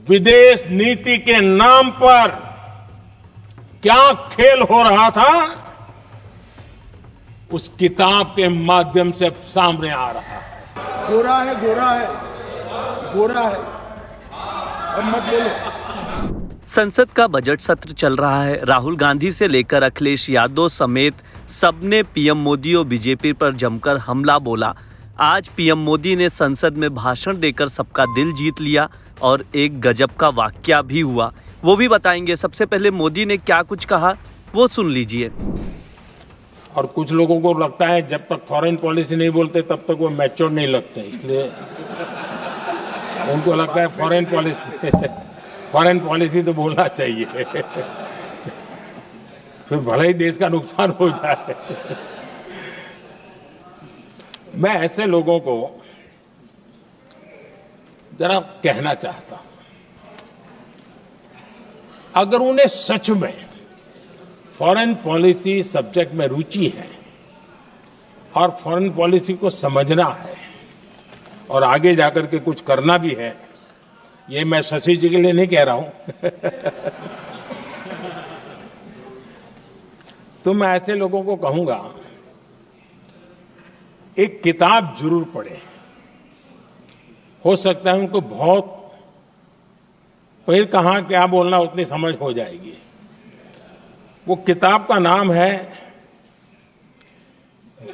विदेश नीति के नाम पर क्या खेल हो रहा था, उस किताब के माध्यम से सामने आ रहा है। गोरा है, गोरा है, गोरा है, अब मत बोलो। संसद का बजट सत्र चल रहा है। राहुल गांधी से लेकर अखिलेश यादव समेत सबने पीएम मोदी और बीजेपी पर जमकर हमला बोला। आज पीएम मोदी ने संसद में भाषण देकर सबका दिल जीत लिया और एक गजब का वाकया भी हुआ, वो भी बताएंगे। सबसे पहले मोदी ने क्या कुछ कहा वो सुन लीजिए। और कुछ लोगों को लगता है जब तक फॉरेन पॉलिसी नहीं बोलते तब तक वो मैच्योर नहीं लगते, इसलिए उनको लगता है फॉरेन पॉलिसी तो बोलना चाहिए, फिर भले ही देश का नुकसान हो जाए। मैं ऐसे लोगों को जरा कहना चाहता हूं, अगर उन्हें सच में फॉरेन पॉलिसी सब्जेक्ट में रुचि है और फॉरेन पॉलिसी को समझना है और आगे जाकर के कुछ करना भी है, ये मैं शशि जी के लिए नहीं कह रहा हूं तो मैं ऐसे लोगों को कहूंगा एक किताब जरूर पढ़ें। हो सकता है उनको बहुत फिर कहां क्या बोलना उतनी समझ हो जाएगी। वो किताब का नाम है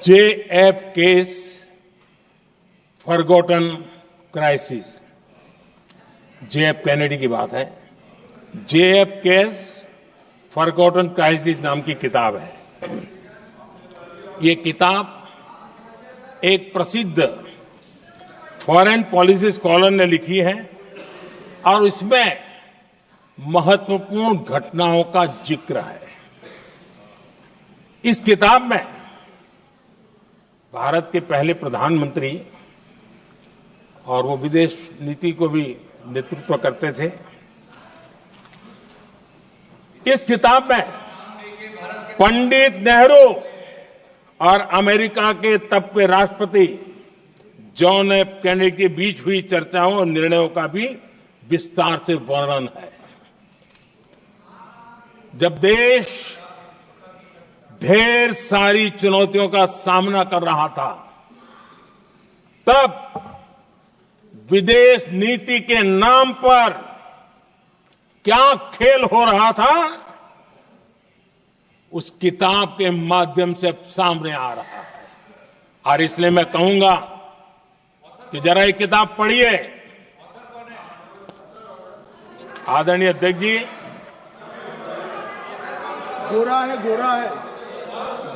JFK's forgotten crisis. JF Kennedy की बात है। JFK's फॉरगॉटन क्राइसिस नाम की किताब है। ये किताब एक प्रसिद्ध फॉरेन पॉलिसी स्कॉलर ने लिखी है और इसमें महत्वपूर्ण घटनाओं का जिक्र है। इस किताब में भारत के पहले प्रधानमंत्री और वो विदेश नीति को भी नेतृत्व करते थे। इस किताब में पंडित नेहरू और अमेरिका के तब के राष्ट्रपति जॉन एफ कैनेडी के बीच हुई चर्चाओं और निर्णयों का भी विस्तार से वर्णन है। जब देश ढेर सारी चुनौतियों का सामना कर रहा था, तब विदेश नीति के नाम पर क्या खेल हो रहा था, उस किताब के माध्यम से सामने आ रहा है। और इसलिए मैं कहूंगा कि जरा ये किताब पढ़िए। आदरणीय अध्यक्ष जी, गोरा है, गोरा है,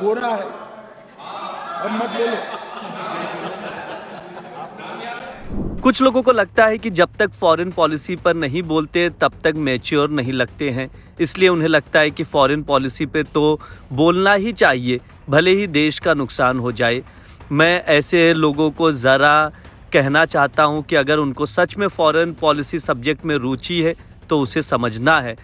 गोरा है, अब मत बोलो। कुछ लोगों को लगता है कि जब तक फॉरेन पॉलिसी पर नहीं बोलते तब तक मैच्योर नहीं लगते हैं, इसलिए उन्हें लगता है कि फॉरेन पॉलिसी पे तो बोलना ही चाहिए, भले ही देश का नुकसान हो जाए। मैं ऐसे लोगों को ज़रा कहना चाहता हूं कि अगर उनको सच में फॉरेन पॉलिसी सब्जेक्ट में रुचि है तो उसे समझना है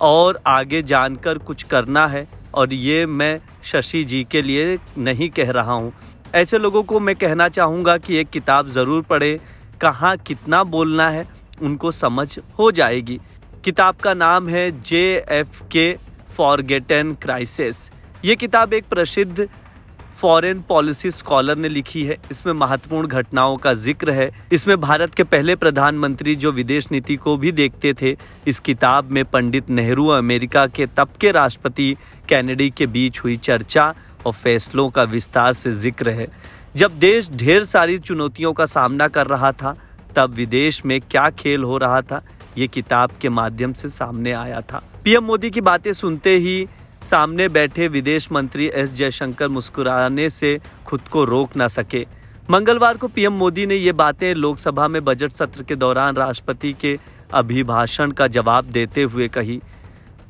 और आगे जानकर कुछ करना है। और ये मैं शशि जी के लिए नहीं कह रहा हूँ। ऐसे लोगों को मैं कहना चाहूँगा कि एक किताब ज़रूर पढ़ें, कहाँ कितना बोलना है उनको समझ हो जाएगी। किताब का नाम है JFK फॉरगॉटन क्राइसिस। ये किताब एक प्रसिद्ध फॉरेन पॉलिसी स्कॉलर ने लिखी है। इसमें महत्वपूर्ण घटनाओं का जिक्र है। इसमें भारत के पहले प्रधानमंत्री जो विदेश नीति को भी देखते थे, इस किताब में पंडित नेहरू और अमेरिका के तब के राष्ट्रपति कैनेडी के बीच हुई चर्चा और फैसलों का विस्तार से जिक्र है। जब देश ढेर सारी चुनौतियों का सामना कर रहा था, तब विदेश में क्या खेल हो रहा था, ये किताब के माध्यम से सामने आया था। पीएम मोदी की बातें सुनते ही सामने बैठे विदेश मंत्री S जयशंकर मुस्कुराने से खुद को रोक न सके। मंगलवार को पीएम मोदी ने ये बातें लोकसभा में बजट सत्र के दौरान राष्ट्रपति के अभिभाषण का जवाब देते हुए कही।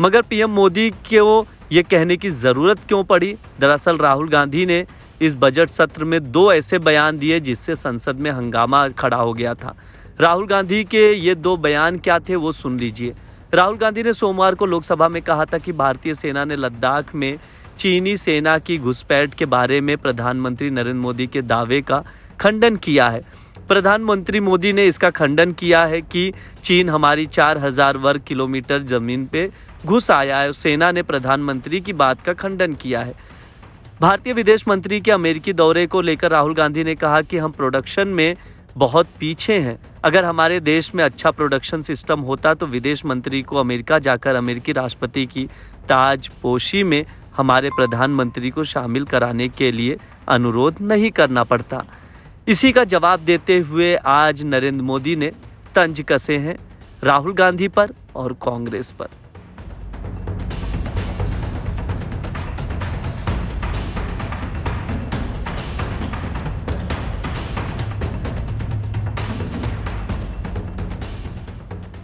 मगर पीएम मोदी को ये कहने की जरूरत क्यों पड़ी? दरअसल राहुल गांधी ने इस बजट सत्र में 2 ऐसे बयान दिए जिससे संसद में हंगामा खड़ा हो गया था। राहुल गांधी के ये 2 बयान क्या थे वो सुन लीजिए। राहुल गांधी ने सोमवार को लोकसभा में कहा था कि भारतीय सेना ने लद्दाख में चीनी सेना की घुसपैठ के बारे में प्रधानमंत्री नरेंद्र मोदी के दावे का खंडन किया है। प्रधानमंत्री मोदी ने इसका खंडन किया है कि चीन हमारी 4000 वर्ग किलोमीटर जमीन पे घुस आया है। सेना ने प्रधानमंत्री की बात का खंडन किया है। भारतीय विदेश मंत्री के अमेरिकी दौरे को लेकर राहुल गांधी ने कहा कि हम प्रोडक्शन में बहुत पीछे हैं। अगर हमारे देश में अच्छा प्रोडक्शन सिस्टम होता तो विदेश मंत्री को अमेरिका जाकर अमेरिकी राष्ट्रपति की ताजपोशी में हमारे प्रधानमंत्री को शामिल कराने के लिए अनुरोध नहीं करना पड़ता। इसी का जवाब देते हुए आज नरेंद्र मोदी ने तंज कसे हैं राहुल गांधी पर और कांग्रेस पर।